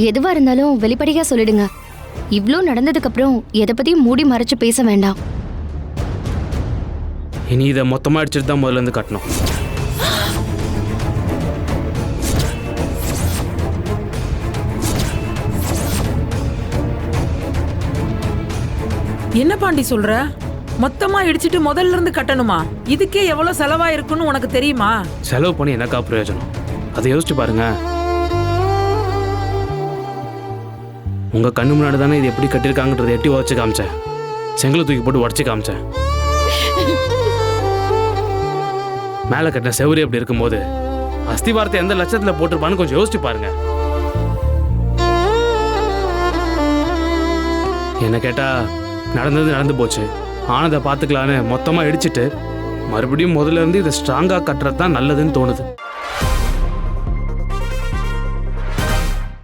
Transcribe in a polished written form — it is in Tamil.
எதுவா இருந்தாலும் வெளிப்படையா சொல்லிடுங்க. இவ்ளோ நடந்ததுக்கு அப்புறம் எதை பத்தியும் மூடி மறைச்சு பேச வேண்டாம். இனி இதை மொத்தமா அடிச்சுட்டு தான் முதல்ல இருந்து கட்டணும். என்ன பாண்டி சொல்ற? மொத்தமா இடிச்சிட்டு முதல்ல இருந்து கட்டணுமா? இதுக்கே எவ்வளவு செலவா இருக்குன்னு உனக்கு தெரியுமா? செலவு பண்ணி எனக்கா பிரயோஜனம்? அதை யோசிச்சு பாருங்க. உங்க கண்ணு முன்னாடி தானே இது எப்படி கட்டியிருக்காங்கன்றதை எட்டி உடச்சு காமிச்சேன். செங்கலை தூக்கி போட்டு உடச்சு காமிச்சேன். மேலே கட்டின செவரி அப்படி இருக்கும்போது அஸ்திவாரத்தை எந்த லட்சத்தில் போட்டிருப்பான்னு கொஞ்சம் யோசிச்சு பாருங்க. என்ன கேட்டா நடந்தது நடந்து போச்சு, ஆனதை பார்த்துக்கலான்னு மொத்தமாக இடிச்சிட்டு மறுபடியும் முதல்ல இருந்து இதை ஸ்ட்ராங்காக கட்டுறது தான் நல்லதுன்னு தோணுது.